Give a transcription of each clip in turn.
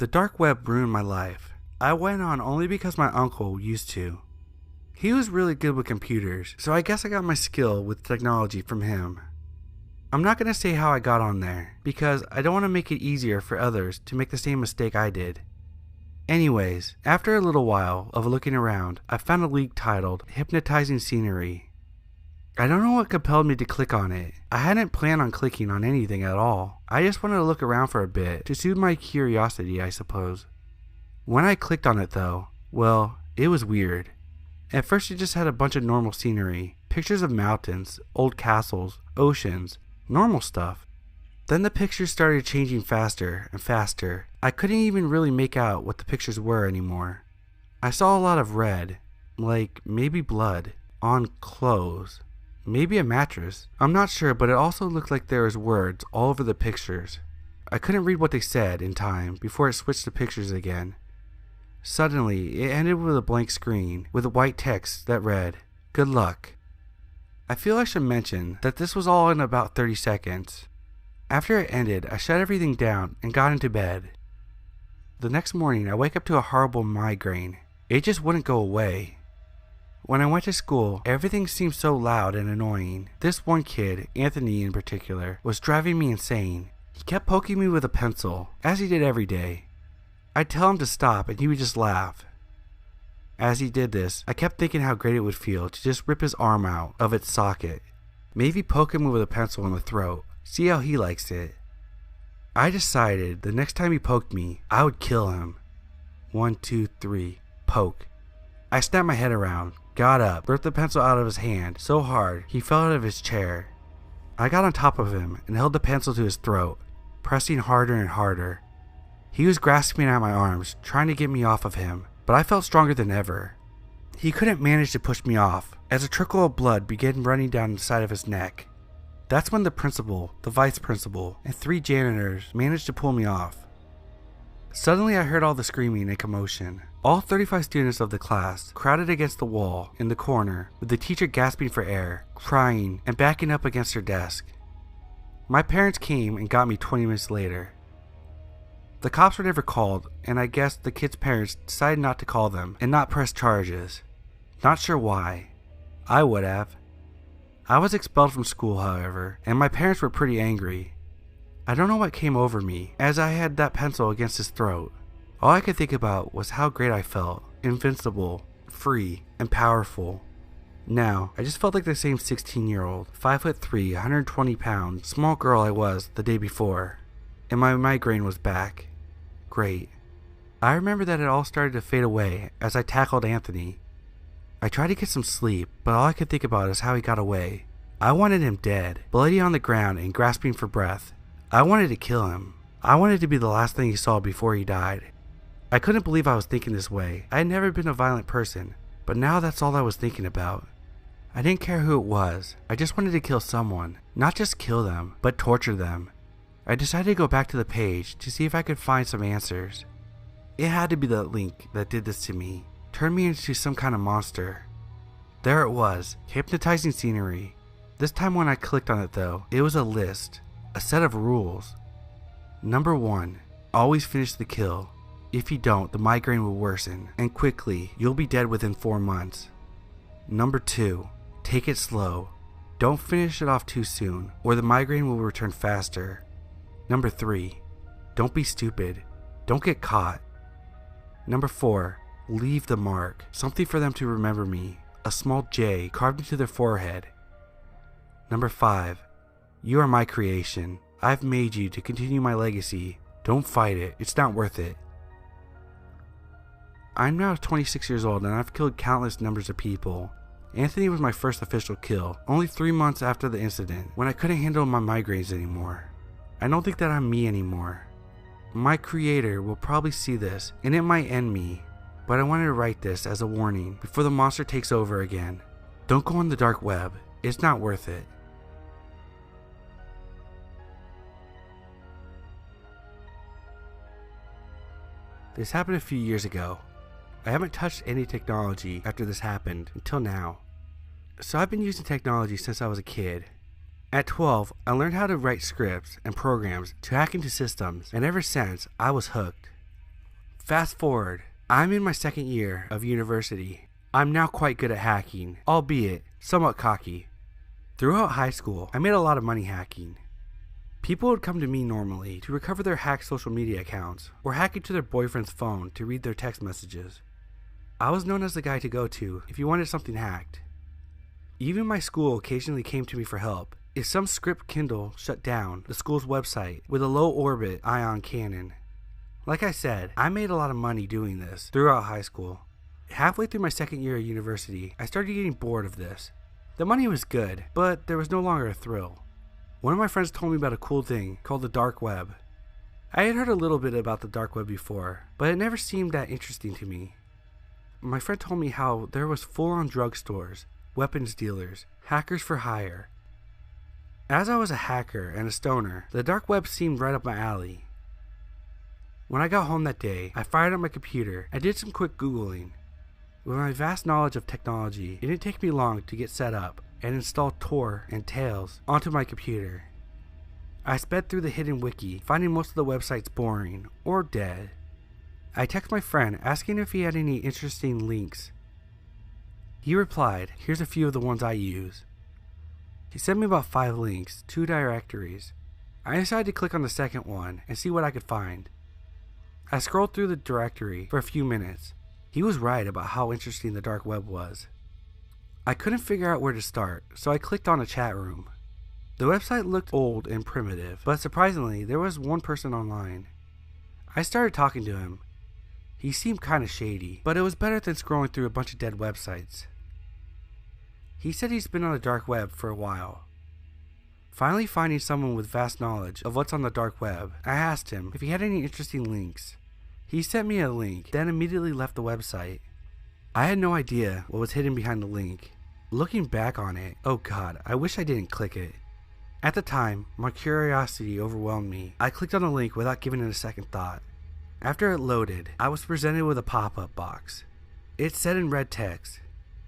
The dark web ruined my life. I went on only because my uncle used to. He was really good with computers, so I guess I got my skill with technology from him. I'm not going to say how I got on there, because I don't want to make it easier for others to make the same mistake I did. Anyways, after a little while of looking around, I found a link titled Hypnotizing Scenery. I don't know what compelled me to click on it. I hadn't planned on clicking on anything at all. I just wanted to look around for a bit to soothe my curiosity, I suppose. When I clicked on it though, well, it was weird. At first it just had a bunch of normal scenery, pictures of mountains, old castles, oceans, normal stuff. Then the pictures started changing faster and faster. I couldn't even really make out what the pictures were anymore. I saw a lot of red, like maybe blood, on clothes. Maybe a mattress. I'm not sure, but it also looked like there was words all over the pictures. I couldn't read what they said in time before it switched to pictures again. Suddenly, it ended with a blank screen with white text that read, "Good luck." I feel I should mention that this was all in about 30 seconds. After it ended, I shut everything down and got into bed. The next morning, I wake up to a horrible migraine. It just wouldn't go away. When I went to school, everything seemed so loud and annoying. This one kid, Anthony in particular, was driving me insane. He kept poking me with a pencil, as he did every day. I'd tell him to stop and he would just laugh. As he did this, I kept thinking how great it would feel to just rip his arm out of its socket. Maybe poke him with a pencil in the throat, see how he likes it. I decided the next time he poked me, I would kill him. 1, 2, 3, poke. I snapped my head around, got up, ripped the pencil out of his hand so hard he fell out of his chair. I got on top of him and held the pencil to his throat, pressing harder and harder. He was grasping at my arms, trying to get me off of him, but I felt stronger than ever. He couldn't manage to push me off, as a trickle of blood began running down the side of his neck. That's when the principal, the vice principal, and 3 janitors managed to pull me off. Suddenly I heard all the screaming and commotion. All 35 students of the class crowded against the wall in the corner, with the teacher gasping for air, crying, and backing up against her desk. My parents came and got me 20 minutes later. The cops were never called, and I guess the kids' parents decided not to call them and not press charges. Not sure why. I would have. I was expelled from school, however, and my parents were pretty angry. I don't know what came over me, as I had that pencil against his throat. All I could think about was how great I felt, invincible, free, and powerful. Now, I just felt like the same 16-year-old, 5'3", 120 pound, small girl I was the day before. And my migraine was back. Great. I remember that it all started to fade away as I tackled Anthony. I tried to get some sleep, but all I could think about is how he got away. I wanted him dead, bloody on the ground and grasping for breath. I wanted to kill him. I wanted to be the last thing he saw before he died. I couldn't believe I was thinking this way. I had never been a violent person, but now that's all I was thinking about. I didn't care who it was. I just wanted to kill someone. Not just kill them, but torture them. I decided to go back to the page to see if I could find some answers. It had to be that link that did this to me. Turned me into some kind of monster. There it was, hypnotizing scenery. This time when I clicked on it though, it was a list, a set of rules. Number 1, always finish the kill. If you don't, the migraine will worsen, and quickly, you'll be dead within 4 months. Number 2, take it slow. Don't finish it off too soon, or the migraine will return faster. Number 3, don't be stupid. Don't get caught. Number 4, leave the mark, something for them to remember me, a small J carved into their forehead. Number 5, you are my creation. I've made you to continue my legacy. Don't fight it, it's not worth it. I'm now 26 years old and I've killed countless numbers of people. Anthony was my first official kill, only 3 months after the incident, when I couldn't handle my migraines anymore. I don't think that I'm me anymore. My creator will probably see this, and it might end me, but I wanted to write this as a warning before the monster takes over again. Don't go on the dark web, it's not worth it. This happened a few years ago. I haven't touched any technology after this happened until now. So I've been using technology since I was a kid. At 12, I learned how to write scripts and programs to hack into systems, and ever since, I was hooked. Fast forward, I'm in my second year of university. I'm now quite good at hacking, albeit somewhat cocky. Throughout high school, I made a lot of money hacking. People would come to me normally to recover their hacked social media accounts, or hack into their boyfriend's phone to read their text messages. I was known as the guy to go to if you wanted something hacked. Even my school occasionally came to me for help if some script Kindle shut down the school's website with a low-orbit ion cannon. Like I said, I made a lot of money doing this throughout high school. Halfway through my second year of university, I started getting bored of this. The money was good, but there was no longer a thrill. One of my friends told me about a cool thing called the dark web. I had heard a little bit about the dark web before, but it never seemed that interesting to me. My friend told me how there was full-on drugstores, weapons dealers, hackers for hire. As I was a hacker and a stoner, the dark web seemed right up my alley. When I got home that day, I fired up my computer and did some quick Googling. With my vast knowledge of technology, it didn't take me long to get set up and install Tor and Tails onto my computer. I sped through the hidden wiki, finding most of the websites boring or dead. I texted my friend asking if he had any interesting links. He replied, "Here's a few of the ones I use." He sent me about 5 links, 2 directories. I decided to click on the second one and see what I could find. I scrolled through the directory for a few minutes. He was right about how interesting the dark web was. I couldn't figure out where to start, so I clicked on a chat room. The website looked old and primitive, but surprisingly, there was one person online. I started talking to him. He seemed kinda shady, but it was better than scrolling through a bunch of dead websites. He said he's been on the dark web for a while. Finally finding someone with vast knowledge of what's on the dark web, I asked him if he had any interesting links. He sent me a link, then immediately left the website. I had no idea what was hidden behind the link. Looking back on it, oh god, I wish I didn't click it. At the time, my curiosity overwhelmed me. I clicked on the link without giving it a second thought. After it loaded, I was presented with a pop-up box. It said in red text,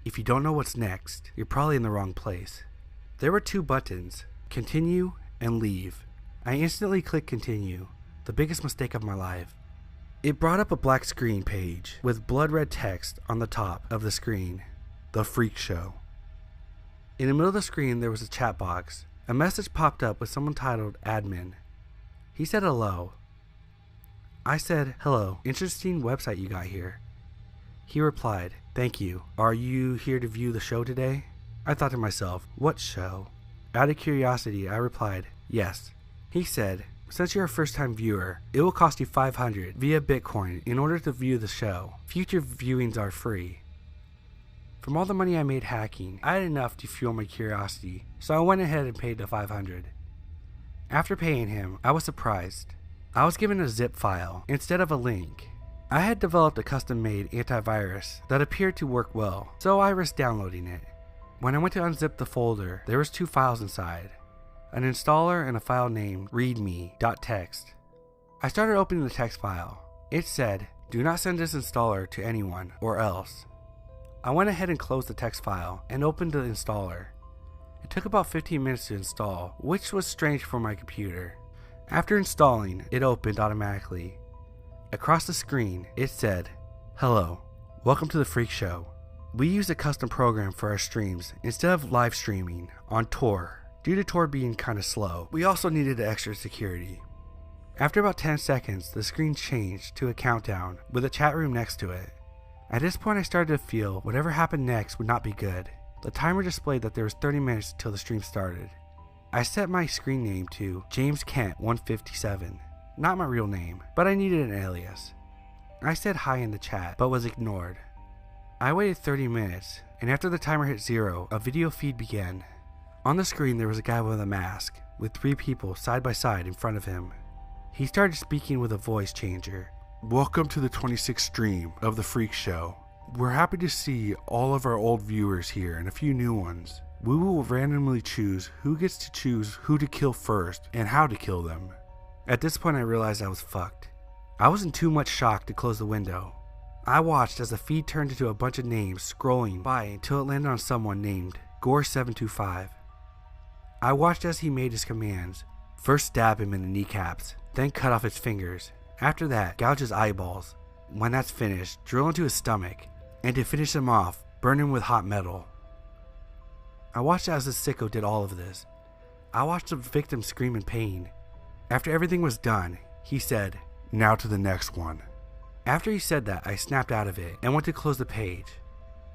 "If you don't know what's next, you're probably in the wrong place." There were 2 buttons, continue and leave. I instantly clicked continue, the biggest mistake of my life. It brought up a black screen page with blood red text on the top of the screen, "The Freak Show." In the middle of the screen there was a chat box. A message popped up with someone titled admin. He said hello. I said, "Hello, interesting website you got here." He replied, "Thank you. Are you here to view the show today?" I thought to myself, what show? Out of curiosity, I replied, "Yes." He said, "Since you're a first-time viewer, it will cost you 500 via Bitcoin in order to view the show. Future viewings are free." From all the money I made hacking, I had enough to fuel my curiosity, so I went ahead and paid the 500. After paying him, I was surprised. I was given a zip file instead of a link. I had developed a custom-made antivirus that appeared to work well, so I risked downloading it. When I went to unzip the folder, there was 2 files inside, an installer and a file named readme.txt. I started opening the text file. It said, "Do not send this installer to anyone or else." I went ahead and closed the text file and opened the installer. It took about 15 minutes to install, which was strange for my computer. After installing, it opened automatically. Across the screen, it said, "Hello, welcome to the Freak Show. We use a custom program for our streams instead of live streaming on Tor. Due to Tor being kinda slow, we also needed extra security." After about 10 seconds, the screen changed to a countdown with a chat room next to it. At this point, I started to feel whatever happened next would not be good. The timer displayed that there was 30 minutes until the stream started. I set my screen name to James Kent 157, not my real name, but I needed an alias. I said hi in the chat, but was ignored. I waited 30 minutes, and after the timer hit 0, a video feed began. On the screen there was a guy with a mask, with 3 people side by side in front of him. He started speaking with a voice changer. "Welcome to the 26th stream of the Freak Show. We're happy to see all of our old viewers here and a few new ones. We will randomly choose who gets to choose who to kill first and how to kill them." At this point I realized I was fucked. I was in too much shock to close the window. I watched as the feed turned into a bunch of names scrolling by until it landed on someone named Gore725. I watched as he made his commands. First stab him in the kneecaps, then cut off his fingers. After that, gouge his eyeballs. When that's finished, drill into his stomach, and to finish him off, burn him with hot metal. I watched as the sicko did all of this. I watched the victim scream in pain. After everything was done, he said, "Now to the next one." After he said that, I snapped out of it and went to close the page.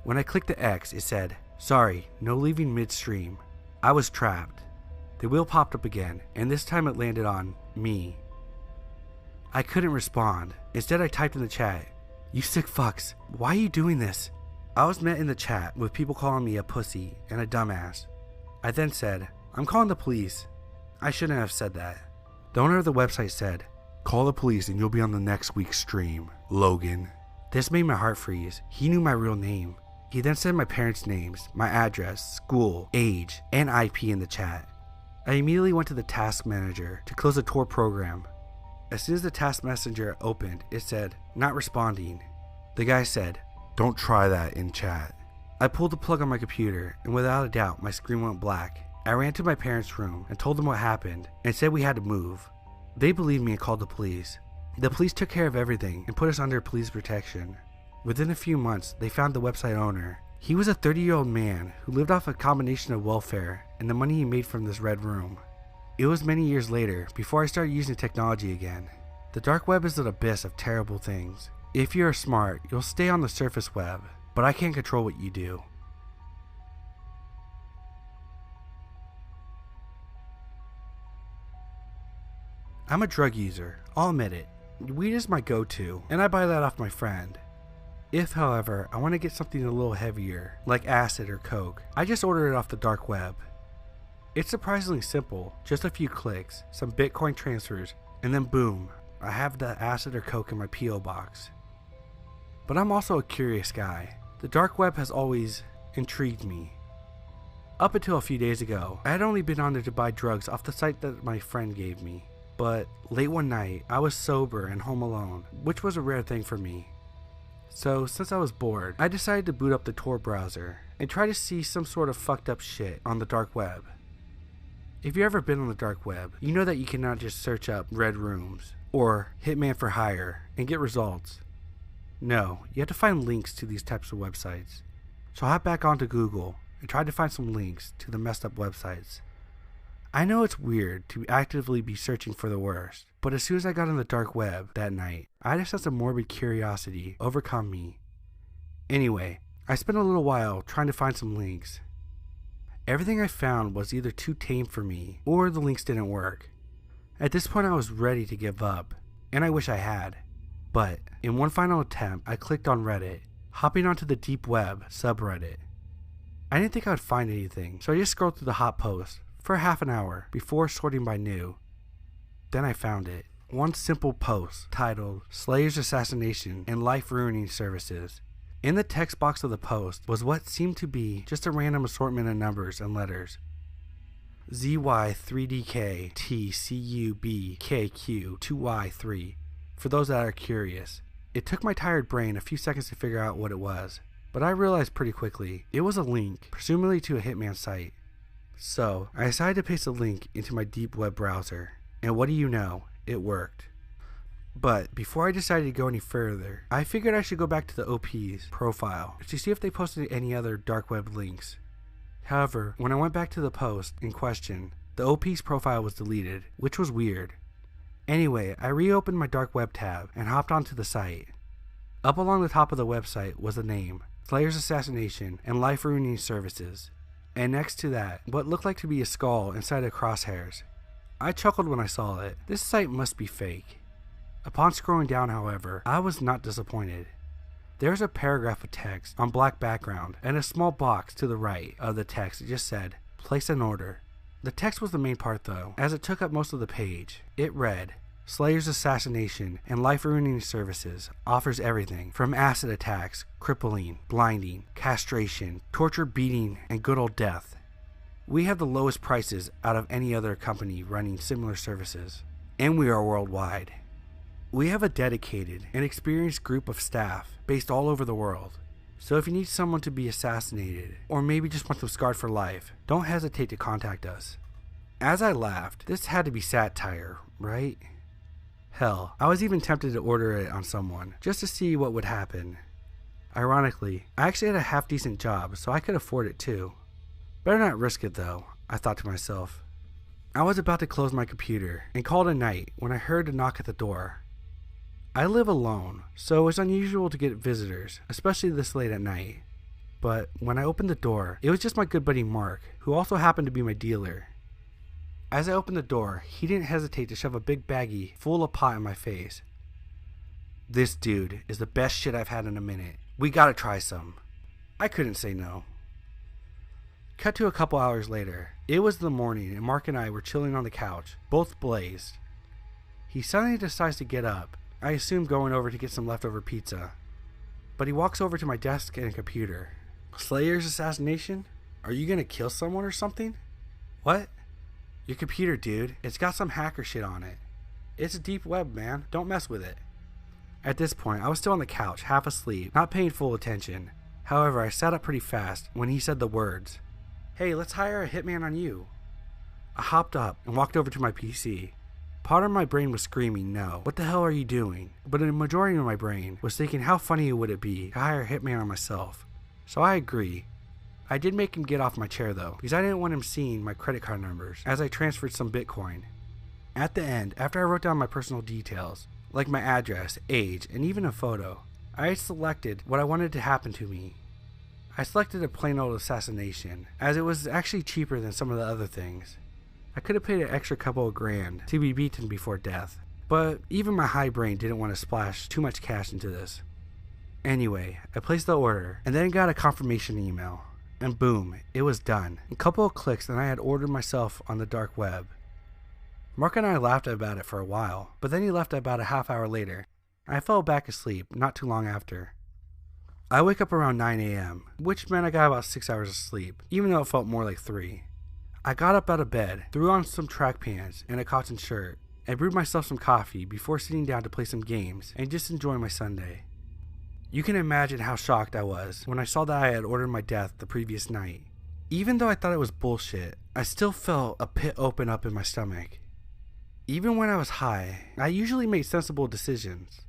When I clicked the X, it said, "Sorry, no leaving midstream." I was trapped. The wheel popped up again, and this time it landed on me. I couldn't respond. Instead, I typed in the chat, "You sick fucks, why are you doing this?" I was met in the chat with people calling me a pussy and a dumbass. I then said, "I'm calling the police." I shouldn't have said that. The owner of the website said, "Call the police and you'll be on the next week's stream, Logan." This made my heart freeze. He knew my real name. He then said my parents' names, my address, school, age, and IP in the chat. I immediately went to the task manager to close the Tor program. As soon as the task messenger opened, it said, "Not responding." The guy said, "Don't try that in chat." I pulled the plug on my computer, and without a doubt, my screen went black. I ran to my parents' room and told them what happened and said we had to move. They believed me and called the police. The police took care of everything and put us under police protection. Within a few months, they found the website owner. He was a 30-year-old man who lived off a combination of welfare and the money he made from this red room. It was many years later before I started using technology again. The dark web is an abyss of terrible things. If you're smart, you'll stay on the surface web, but I can't control what you do. I'm a drug user, I'll admit it. Weed is my go-to, and I buy that off my friend. If, however, I want to get something a little heavier, like acid or coke, I just order it off the dark web. It's surprisingly simple, just a few clicks, some Bitcoin transfers, and then boom, I have the acid or coke in my P.O. box. But I'm also a curious guy. The dark web has always intrigued me. Up until a few days ago, I had only been on there to buy drugs off the site that my friend gave me. But late one night, I was sober and home alone, which was a rare thing for me. So since I was bored, I decided to boot up the Tor browser and try to see some sort of fucked up shit on the dark web. If you've ever been on the dark web, you know that you cannot just search up red rooms or Hitman for Hire and get results. No, you have to find links to these types of websites. So I hopped back onto Google and tried to find some links to the messed up websites. I know it's weird to actively be searching for the worst, but as soon as I got on the dark web that night, I had a sense of morbid curiosity overcome me. Anyway, I spent a little while trying to find some links. Everything I found was either too tame for me, or the links didn't work. At this point I was ready to give up, and I wish I had. But, in one final attempt, I clicked on Reddit, hopping onto the deep web subreddit. I didn't think I would find anything, so I just scrolled through the hot posts for half an hour before sorting by new. Then I found it. One simple post titled "Slayer's Assassination and Life-Ruining Services." In the text box of the post was what seemed to be just a random assortment of numbers and letters. ZY3DK TCUBKQ 2Y3 for those that are curious. It took my tired brain a few seconds to figure out what it was, but I realized pretty quickly it was a link, presumably to a Hitman site. So I decided to paste a link into my deep web browser, and what do you know, it worked. But before I decided to go any further, I figured I should go back to the OP's profile to see if they posted any other dark web links. However, when I went back to the post in question, the OP's profile was deleted, which was weird. Anyway, I reopened my dark web tab and hopped onto the site. Up along the top of the website was the name, Slayer's Assassination and Life-Ruining Services, and next to that, what looked like to be a skull inside of crosshairs. I chuckled when I saw it. This site must be fake. Upon scrolling down, however, I was not disappointed. There's a paragraph of text on black background and a small box to the right of the text that just said, "Place an order." The text was the main part though, as it took up most of the page. It read, "Slayer's Assassination and Life-Ruining Services offers everything from acid attacks, crippling, blinding, castration, torture, beating, and good old death. We have the lowest prices out of any other company running similar services, and we are worldwide. We have a dedicated and experienced group of staff based all over the world. So if you need someone to be assassinated, or maybe just want them scarred for life, don't hesitate to contact us." As I laughed, this had to be satire, right? Hell, I was even tempted to order it on someone, just to see what would happen. Ironically, I actually had a half-decent job, so I could afford it too. Better not risk it though, I thought to myself. I was about to close my computer and call it a night when I heard a knock at the door. I live alone, so it's unusual to get visitors, especially this late at night. But when I opened the door, it was just my good buddy Mark, who also happened to be my dealer. As I opened the door, he didn't hesitate to shove a big baggie full of pot in my face. "This dude is the best shit I've had in a minute. We gotta try some." I couldn't say no. Cut to a couple hours later. It was the morning and Mark and I were chilling on the couch, both blazed. He suddenly decides to get up, I assume going over to get some leftover pizza. But he walks over to my desk and computer. "Slayer's assassination? Are you gonna kill someone or something?" "What?" "Your computer, dude. It's got some hacker shit on it. It's a deep web, man. Don't mess with it." At this point, I was still on the couch, half asleep, not paying full attention. However, I sat up pretty fast when he said the words, "Hey, let's hire a hitman on you." I hopped up and walked over to my PC. Part of my brain was screaming, "No, what the hell are you doing?" But a majority of my brain was thinking how funny would it be to hire a hitman on myself. So I agree. I did make him get off my chair though, because I didn't want him seeing my credit card numbers as I transferred some Bitcoin. At the end, after I wrote down my personal details, like my address, age, and even a photo, I had selected what I wanted to happen to me. I selected a plain old assassination, as it was actually cheaper than some of the other things. I could have paid an extra couple of grand to be beaten before death, but even my high brain didn't want to splash too much cash into this. Anyway, I placed the order, and then got a confirmation email. And boom, it was done. A couple of clicks and I had ordered myself on the dark web. Mark and I laughed about it for a while, but then he left about a half hour later. I fell back asleep not too long after. I wake up around 9 a.m., which meant I got about 6 hours of sleep, even though it felt more like 3. I got up out of bed, threw on some track pants and a cotton shirt, and brewed myself some coffee before sitting down to play some games and just enjoy my Sunday. You can imagine how shocked I was when I saw that I had ordered my death the previous night. Even though I thought it was bullshit, I still felt a pit open up in my stomach. Even when I was high, I usually made sensible decisions.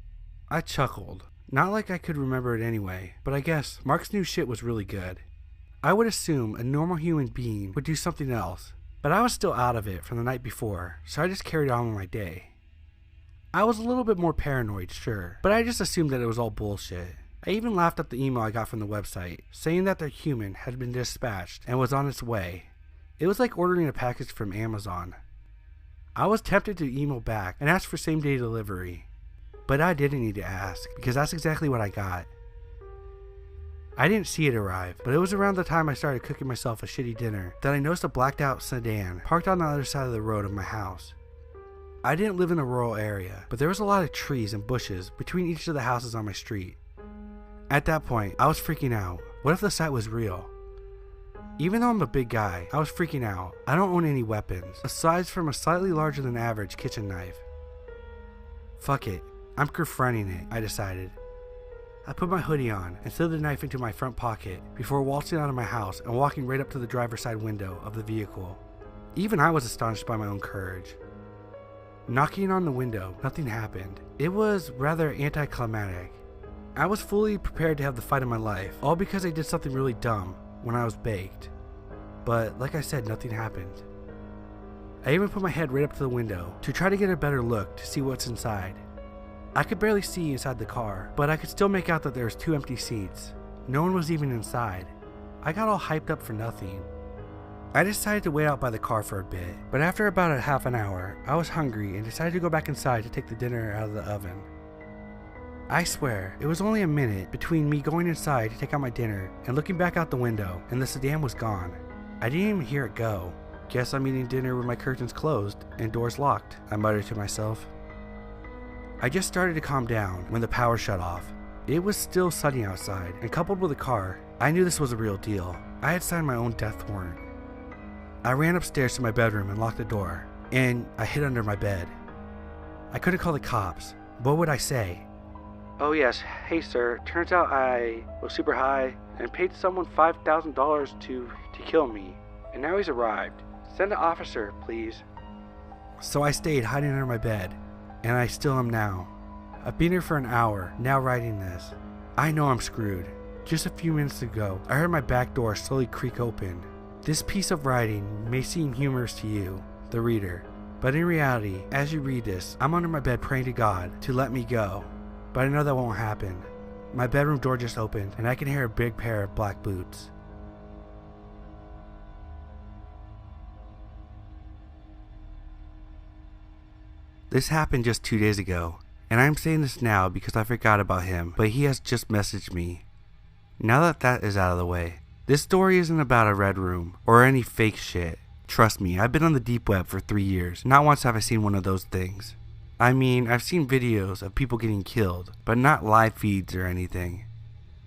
I chuckled. Not like I could remember it anyway, but I guess Mark's new shit was really good. I would assume a normal human being would do something else, but I was still out of it from the night before, so I just carried on with my day. I was a little bit more paranoid, sure, but I just assumed that it was all bullshit. I even laughed at the email I got from the website, saying that their human had been dispatched and was on its way. It was like ordering a package from Amazon. I was tempted to email back and ask for same-day delivery, but I didn't need to ask, because that's exactly what I got. I didn't see it arrive, but it was around the time I started cooking myself a shitty dinner that I noticed a blacked-out sedan parked on the other side of the road of my house. I didn't live in a rural area, but there was a lot of trees and bushes between each of the houses on my street. At that point, I was freaking out. What if the sight was real? Even though I'm a big guy, I was freaking out. I don't own any weapons, aside from a slightly larger than average kitchen knife. Fuck it, I'm confronting it, I decided. I put my hoodie on and slid the knife into my front pocket before waltzing out of my house and walking right up to the driver's side window of the vehicle. Even I was astonished by my own courage. Knocking on the window, nothing happened. It was rather anticlimactic. I was fully prepared to have the fight of my life, all because I did something really dumb when I was baked. But like I said, nothing happened. I even put my head right up to the window to try to get a better look to see what's inside. I could barely see inside the car, but I could still make out that there was 2 empty seats. No one was even inside. I got all hyped up for nothing. I decided to wait out by the car for a bit, but after about a half an hour, I was hungry and decided to go back inside to take the dinner out of the oven. I swear, it was only a minute between me going inside to take out my dinner and looking back out the window, and the sedan was gone. I didn't even hear it go. Guess I'm eating dinner with my curtains closed and doors locked, I muttered to myself. I just started to calm down when the power shut off. It was still sunny outside, and coupled with the car, I knew this was a real deal. I had signed my own death warrant. I ran upstairs to my bedroom and locked the door, and I hid under my bed. I couldn't call the cops. What would I say? "Oh yes, hey sir, turns out I was super high and paid someone $5,000 to kill me, and now he's arrived. Send an officer, please." So I stayed hiding under my bed. and I still am now. I've been here for an hour, now writing this. I know I'm screwed. Just a few minutes ago, I heard my back door slowly creak open. This piece of writing may seem humorous to you, the reader, but in reality, as you read this, I'm under my bed praying to God to let me go. But I know that won't happen. My bedroom door just opened, and I can hear a big pair of black boots. This happened just 2 days ago, and I'm saying this now because I forgot about him, but he has just messaged me. Now that that is out of the way, this story isn't about a red room or any fake shit. Trust me, I've been on the deep web for 3 years. Not once have I seen one of those things. I mean, I've seen videos of people getting killed, but not live feeds or anything.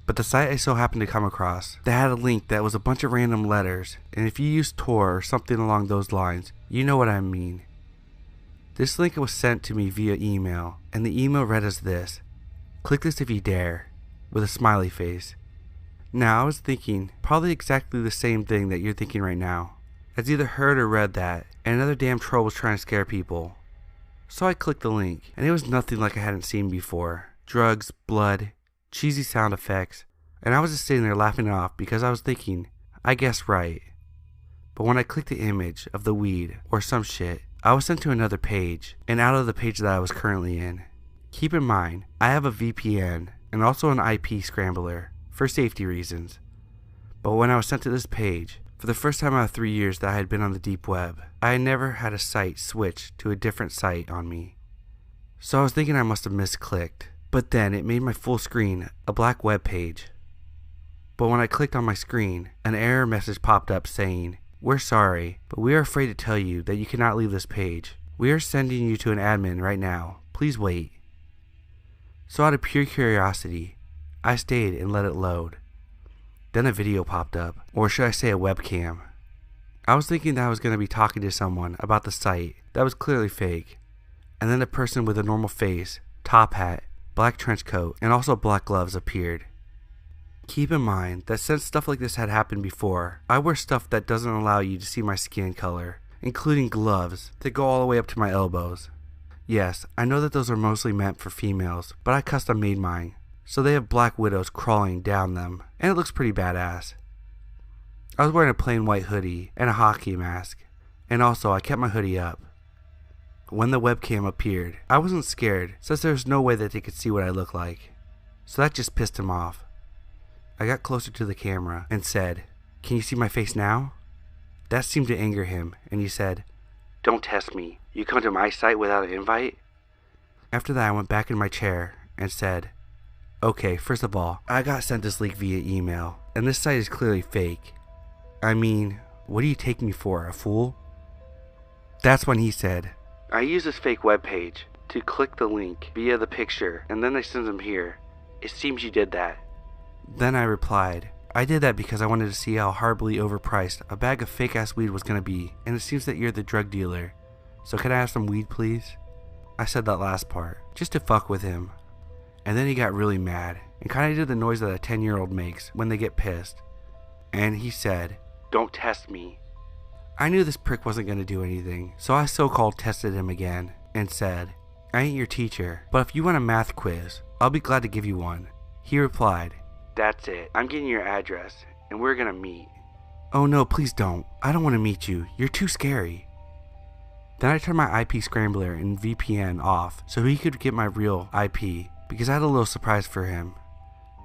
But the site I so happened to come across, they had a link that was a bunch of random letters, and if you use Tor or something along those lines, you know what I mean. This link was sent to me via email, and the email read as this: "Click this if you dare," with a smiley face. Now I was thinking probably exactly the same thing that you're thinking right now. I'd either heard or read that, and another damn troll was trying to scare people. So I clicked the link, and it was nothing like I hadn't seen before. Drugs, blood, cheesy sound effects, and I was just sitting there laughing it off because I was thinking, I guessed right. But when I clicked the image of the weed, or some shit, I was sent to another page, and out of the page that I was currently in. Keep in mind, I have a VPN, and also an IP scrambler, for safety reasons. But when I was sent to this page, for the first time out of 3 years that I had been on the deep web, I had never had a site switch to a different site on me. So I was thinking I must have misclicked, but then it made my full screen a black web page. But when I clicked on my screen, an error message popped up saying, "We're sorry, but we are afraid to tell you that you cannot leave this page. We are sending you to an admin right now. Please wait." So out of pure curiosity, I stayed and let it load. Then a video popped up, or should I say a webcam. I was thinking that I was going to be talking to someone about the site that was clearly fake, and then a person with a normal face, top hat, black trench coat, and also black gloves appeared. Keep in mind that since stuff like this had happened before, I wear stuff that doesn't allow you to see my skin color, including gloves that go all the way up to my elbows. Yes, I know that those are mostly meant for females, but I custom made mine. So they have black widows crawling down them, and it looks pretty badass. I was wearing a plain white hoodie and a hockey mask, and also I kept my hoodie up. When the webcam appeared, I wasn't scared since there was no way that they could see what I look like, so that just pissed him off. I got closer to the camera and said, "Can you see my face now?" That seemed to anger him, and he said, "Don't test me. You come to my site without an invite?" After that I went back in my chair and said, "Okay, first of all, I got sent this link via email, and this site is clearly fake. I mean, what do you take me for, a fool?" That's when he said, "I use this fake webpage to click the link via the picture, and then they send them here. It seems you did that." Then I replied, "I did that because I wanted to see how horribly overpriced a bag of fake-ass weed was going to be, and it seems that you're the drug dealer. So can I have some weed, please?" I said that last part, just to fuck with him. And then he got really mad, and kinda did the noise that a 10-year-old makes when they get pissed. And he said, "Don't test me." I knew this prick wasn't gonna do anything, so I so-called tested him again, and said, "I ain't your teacher, but if you want a math quiz, I'll be glad to give you one." He replied, "That's it, I'm getting your address, and we're gonna meet." "Oh no, please don't. I don't want to meet you. You're too scary." Then I turned my IP scrambler and VPN off so he could get my real IP, because I had a little surprise for him.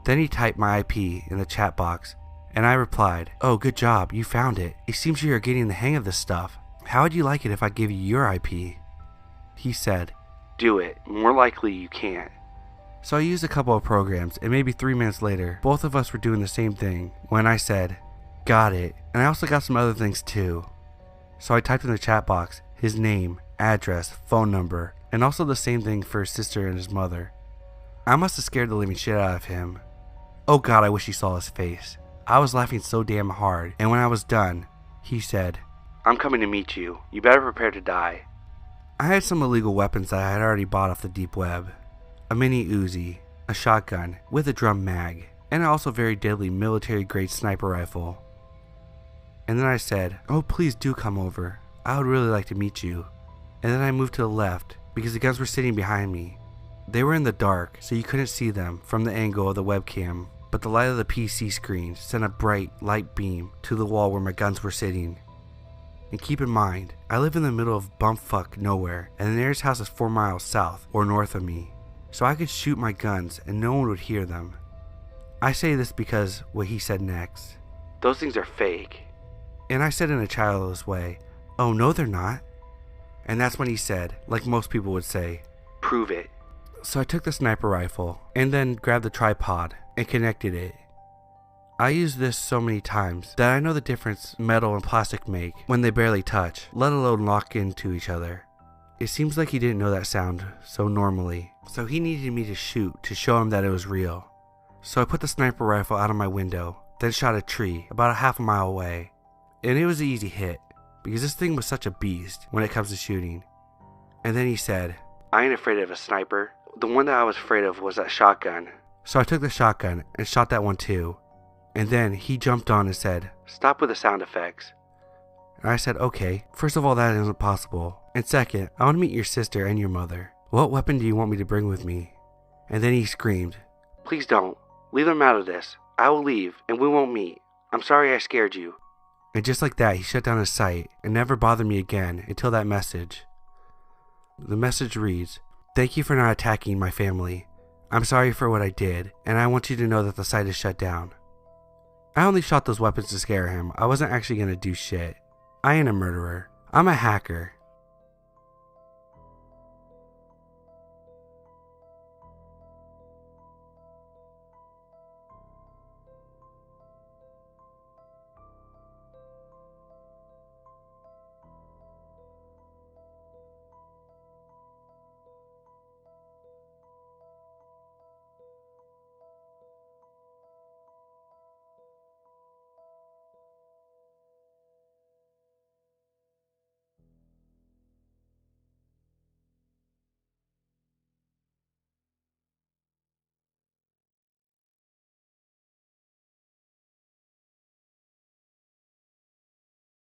Then he typed my IP in the chat box, and I replied, "Oh, good job, you found it. It seems you are getting the hang of this stuff. How would you like it if I give you your IP?" He said, "Do it. More likely you can't." So I used a couple of programs, and maybe 3 minutes later, both of us were doing the same thing when I said, "Got it, and I also got some other things too." So I typed in the chat box his name, address, phone number, and also the same thing for his sister and his mother. I must have scared the living shit out of him. Oh god, I wish he saw his face. I was laughing so damn hard, and when I was done, he said, "I'm coming to meet you. You better prepare to die." I had some illegal weapons that I had already bought off the deep web. A mini Uzi, a shotgun with a drum mag, and an also very deadly military-grade sniper rifle. And then I said, "Oh, please do come over. I would really like to meet you." And then I moved to the left, because the guns were sitting behind me. They were in the dark, so you couldn't see them from the angle of the webcam, but the light of the PC screen sent a bright light beam to the wall where my guns were sitting. And keep in mind, I live in the middle of bumfuck nowhere, and the nearest house is 4 miles south or north of me, so I could shoot my guns and no one would hear them. I say this because what he said next. Those things are fake. And I said in a childless way, oh no they're not. And that's when he said, like most people would say, prove it. So I took the sniper rifle and then grabbed the tripod and connected it. I used this so many times that I know the difference metal and plastic make when they barely touch, let alone lock into each other. It seems like he didn't know that sound so normally, so he needed me to shoot to show him that it was real. So I put the sniper rifle out of my window, then shot a tree about a half a mile away. And it was an easy hit, because this thing was such a beast when it comes to shooting. And then he said, I ain't afraid of a sniper. The one that I was afraid of was that shotgun. So I took the shotgun and shot that one too. And then he jumped on and said, stop with the sound effects. And I said, okay, first of all that isn't possible. And second, I want to meet your sister and your mother. What weapon do you want me to bring with me? And then he screamed, please don't. Leave them out of this. I will leave and we won't meet. I'm sorry I scared you. And just like that, he shut down his sight and never bothered me again until that message. The message reads, thank you for not attacking my family. I'm sorry for what I did, and I want you to know that the site is shut down. I only shot those weapons to scare him. I wasn't actually going to do shit. I ain't a murderer. I'm a hacker.